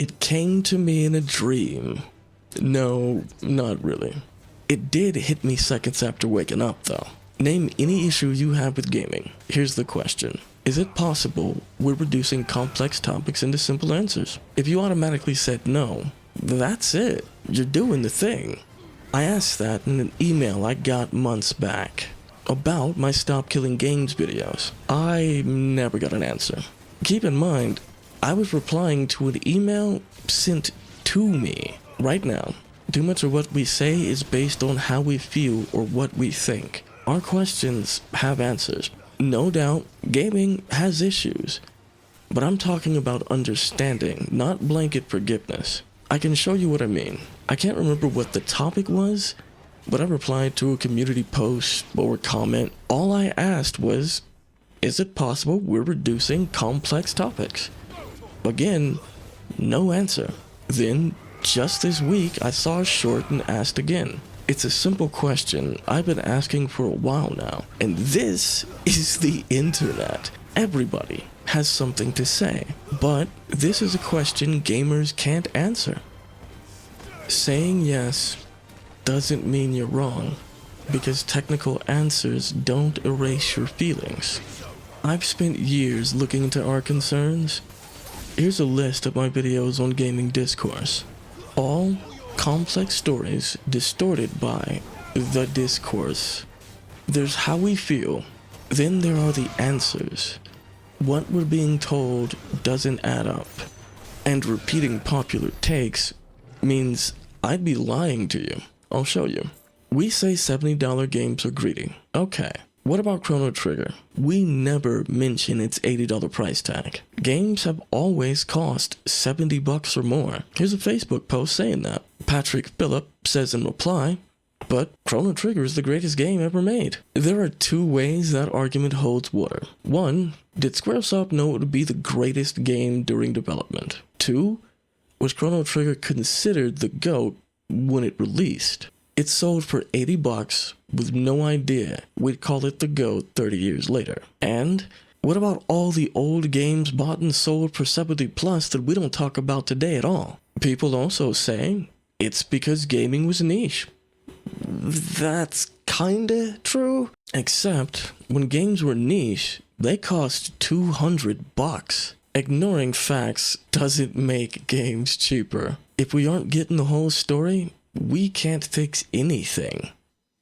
It came to me in a dream. No, not really. It did hit me seconds after waking up, though. Name any issue you have with gaming. Here's the question. Is it possible we're reducing complex topics into simple answers? If you automatically said no, that's it. You're doing the thing. I asked that in an email I got months back about my Stop Killing Games videos. I never got an answer. Keep in mind, I was replying to an email sent to me. Right now, too much of what we say is based on how we feel or what we think. Our questions have answers. No doubt, gaming has issues. But I'm talking about understanding, not blanket forgiveness. I can show you what I mean. I can't remember what the topic was, but I replied to a community post or comment. All I asked was, is it possible we're reducing complex topics? Again, no answer. Then, just this week, I saw a short and asked again. It's a simple question I've been asking for a while now, and this is the internet. Everybody has something to say, but this is a question gamers can't answer. Saying yes doesn't mean you're wrong, because technical answers don't erase your feelings. I've spent years looking into our concerns. Here's a list of my videos on gaming discourse. All complex stories distorted by the discourse. There's how we feel, then there are the answers. What we're being told doesn't add up. And repeating popular takes means I'd be lying to you. I'll show you. We say $70 games are greedy. Okay. What about Chrono Trigger? We never mention its $80 price tag. Games have always cost $70 or more. Here's a Facebook post saying that. Patrick Phillip says in reply, but Chrono Trigger is the greatest game ever made. There are two ways that argument holds water. One, did Squaresoft know it would be the greatest game during development? Two, was Chrono Trigger considered the GOAT when it released? It sold for $80 with no idea we'd call it the GOAT 30 years later. And what about all the old games bought and sold for $70+ that we don't talk about today at all? People also say it's because gaming was niche. That's kinda true. Except when games were niche, they cost $200. Ignoring facts doesn't make games cheaper. If we aren't getting the whole story, we can't fix anything.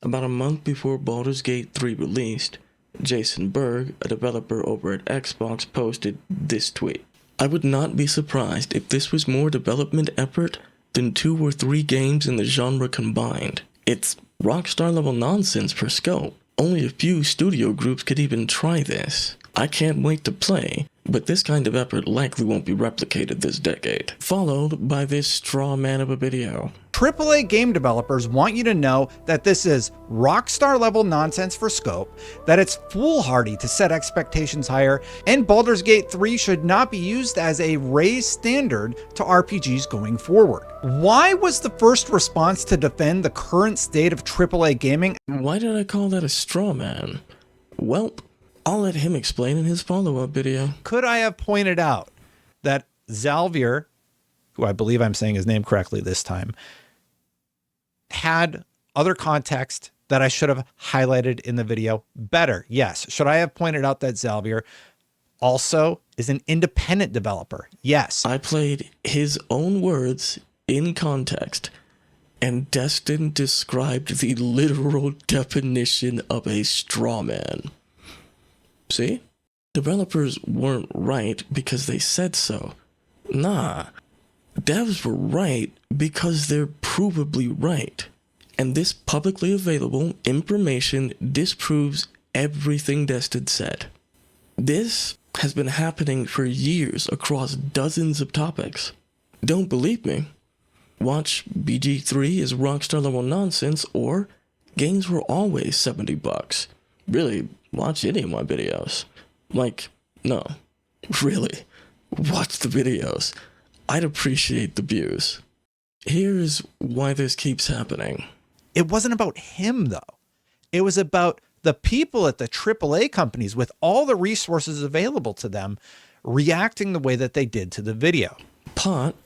About a month before Baldur's Gate 3 released, Jason Berg, a developer over at Xbox, posted this tweet. I would not be surprised if this was more development effort than 2 or 3 games in the genre combined. It's Rockstar level nonsense for scope. Only a few studio groups could even try this. I can't wait to play, but this kind of effort likely won't be replicated this decade. Followed by this straw man of a video. AAA game developers want you to know that this is Rockstar level nonsense for scope, that it's foolhardy to set expectations higher, and Baldur's Gate 3 should not be used as a raised standard to RPGs going forward. Why was the first response to defend the current state of AAA gaming? Why did I call that a straw man? Well, I'll let him explain in his follow-up video. Could I have pointed out that Xalvier, who I believe I'm saying his name correctly this time, had other context that I should have highlighted in the video better? Yes. Should I have pointed out that Xalvier also is an independent developer? Yes. I played his own words in context, and Destin described the literal definition of a straw man. See? Developers weren't right because they said so. Nah. Devs were right because they're provably right. And this publicly available information disproves everything Destin said. This has been happening for years across dozens of topics. Don't believe me? Watch BG3 is Rockstar level nonsense, or games were always $70. Really, watch any of my videos. No, really, watch the videos. I'd appreciate the views. Here's why this keeps happening. It wasn't about him, though. It was about the people at the AAA companies with all the resources available to them reacting the way that they did to the video. Pot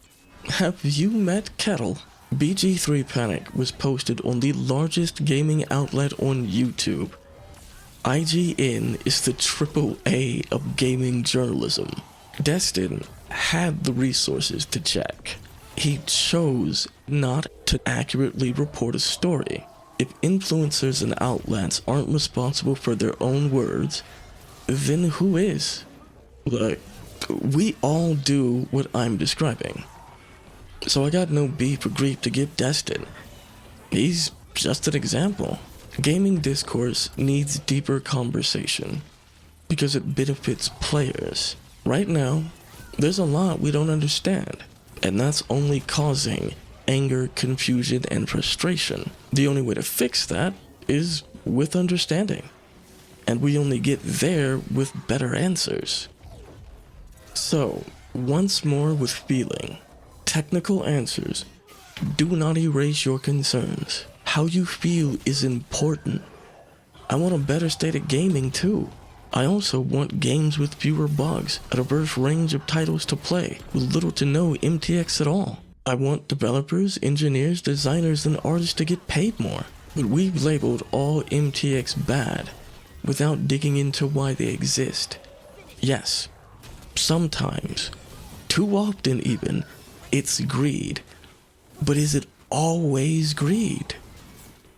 Have you met Kettle? BG3 Panic was posted on the largest gaming outlet on YouTube. IGN is the AAA of gaming journalism. Destin had the resources to check. He chose not to accurately report a story. If influencers and outlets aren't responsible for their own words, then who is? Look, we all do what I'm describing. So I got no beef or grief to give Destin. He's just an example. Gaming discourse needs deeper conversation because it benefits players. Right now, there's a lot we don't understand, and that's only causing anger, confusion, and frustration. The only way to fix that is with understanding, and we only get there with better answers. So, once more with feeling, technical answers do not erase your concerns. How you feel is important. I want a better state of gaming too. I also want games with fewer bugs, a diverse range of titles to play, with little to no MTX at all. I want developers, engineers, designers, and artists to get paid more. But we've labeled all MTX bad, without digging into why they exist. Yes, sometimes, too often even, it's greed. But is it always greed?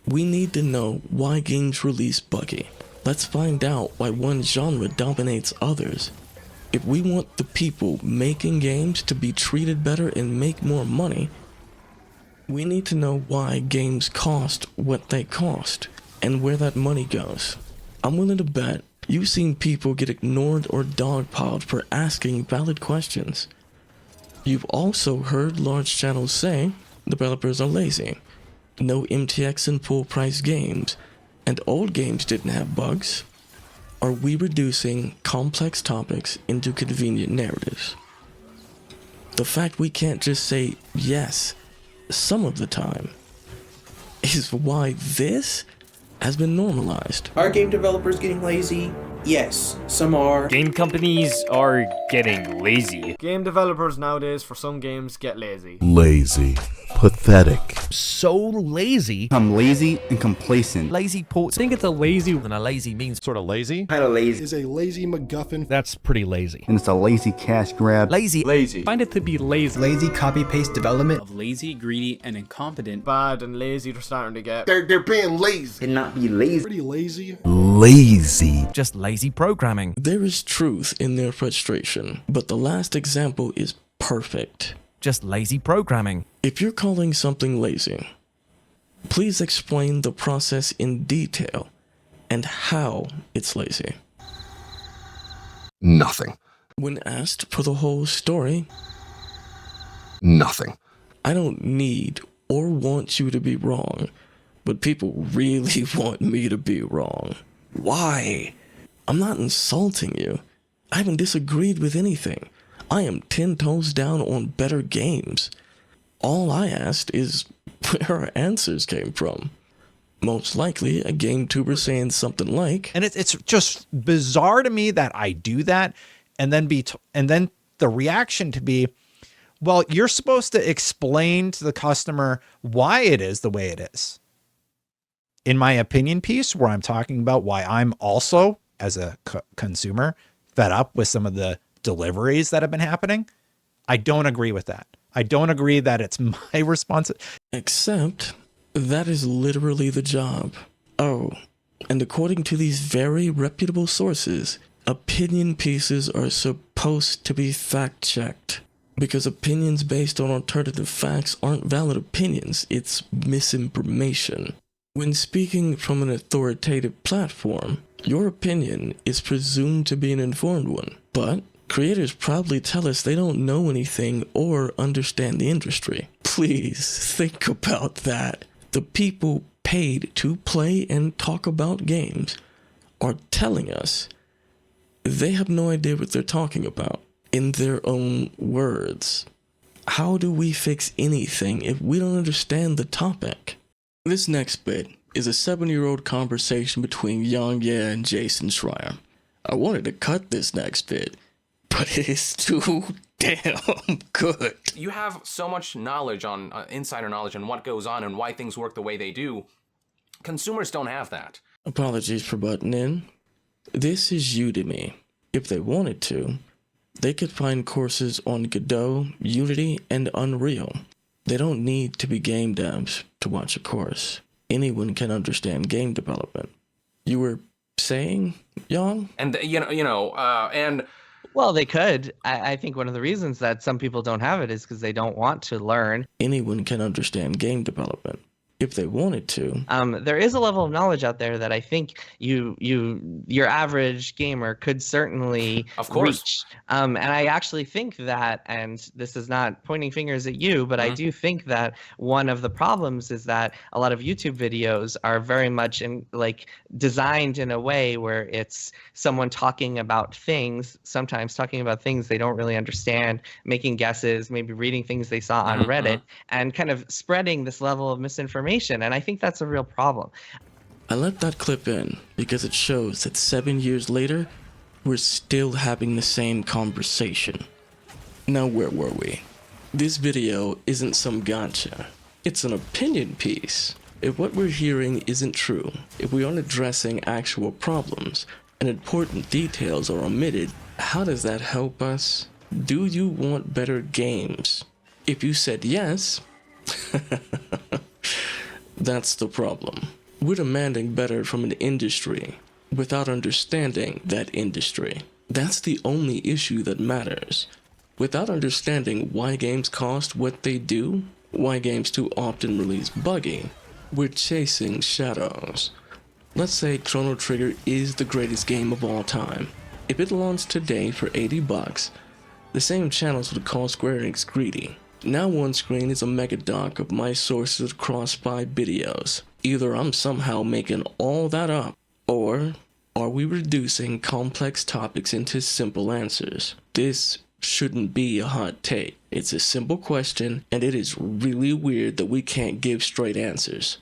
We need to know why games release buggy. Let's find out why one genre dominates others. If we want the people making games to be treated better and make more money, we need to know why games cost what they cost and where that money goes. I'm willing to bet you've seen people get ignored or dogpiled for asking valid questions. You've also heard large channels say developers are lazy, no MTX in full price games, and old games didn't have bugs. Are we reducing complex topics into convenient narratives? The fact we can't just say yes some of the time is why this has been normalized. Are game developers getting lazy? Yes, some are. Game companies are getting lazy. Game developers nowadays, for some games, get lazy. Lazy. Pathetic. So lazy. I'm lazy and complacent. Lazy ports. I think it's a lazy than a lazy means. Sort of lazy. Kind of lazy. Is a lazy MacGuffin. That's pretty lazy. And it's a lazy cash grab. Lazy. Lazy. Find it to be lazy. Lazy copy-paste development. Of lazy, greedy, and incompetent. Bad and lazy they're starting to get. They're being lazy. And not be lazy. Pretty lazy. Lazy. Just lazy programming. There is truth in their frustration, but the last example is perfect. Just lazy programming. If you're calling something lazy, please explain the process in detail and how it's lazy. Nothing. When asked for the whole story, Nothing. I don't need or want you to be wrong, but people really want me to be wrong. Why? I'm not insulting you. I haven't disagreed with anything. I am 10 toes down on better games. All I asked is where our answers came from. Most likely a game tuber saying something like, And it's just bizarre to me that I do that, and then then the reaction to be, well, you're supposed to explain to the customer why it is the way it is. In my opinion piece, where I'm talking about why I'm also, as a consumer, fed up with some of the deliveries that have been happening, I don't agree with that. I don't agree that it's my responsibility. except that is literally the job. Oh, and according to these very reputable sources, opinion pieces are supposed to be fact-checked. Because opinions based on alternative facts aren't valid opinions, it's misinformation. When speaking from an authoritative platform, your opinion is presumed to be an informed one, but creators proudly tell us they don't know anything or understand the industry. Please think about that. The people paid to play and talk about games are telling us they have no idea what they're talking about in their own words. How do we fix anything if we don't understand the topic? This next bit is a 7-year-old conversation between Yang Ye and Jason Schreier. I wanted to cut this next bit, but it is too Damn, good. You have so much knowledge on insider knowledge on what goes on and why things work the way they do. Consumers don't have that. Apologies for butting in. This is Udemy. If they wanted to, they could find courses on Godot, Unity, and Unreal. They don't need to be game devs to watch a course. Anyone can understand game development. You were saying, Jan? And and well, they could. I think one of the reasons that some people don't have it is because they don't want to learn. Anyone can understand game development. If they wanted to. There is a level of knowledge out there that I think your average gamer could certainly reach. And I actually think that, and this is not pointing fingers at you, but I do think that one of the problems is that a lot of YouTube videos are very much designed in a way where it's someone talking about things, sometimes talking about things they don't really understand, making guesses, maybe reading things they saw on Reddit, and kind of spreading this level of misinformation. And I think that's a real problem. I let that clip in because it shows that 7 years later, we're still having the same conversation. Now, where were we? This video isn't some gotcha. It's an opinion piece. If what we're hearing isn't true, if we aren't addressing actual problems, and important details are omitted, how does that help us? Do you want better games? If you said yes, that's the problem. We're demanding better from an industry without understanding that industry. That's the only issue that matters. Without understanding why games cost what they do, why games too often release buggy, we're chasing shadows. Let's say Chrono Trigger is the greatest game of all time. If it launched today for $80, the same channels would call Square Enix greedy. Now on screen is a mega doc of my sources across 5 videos. Either I'm somehow making all that up, or are we reducing complex topics into simple answers? This shouldn't be a hot take. It's a simple question, and it is really weird that we can't give straight answers.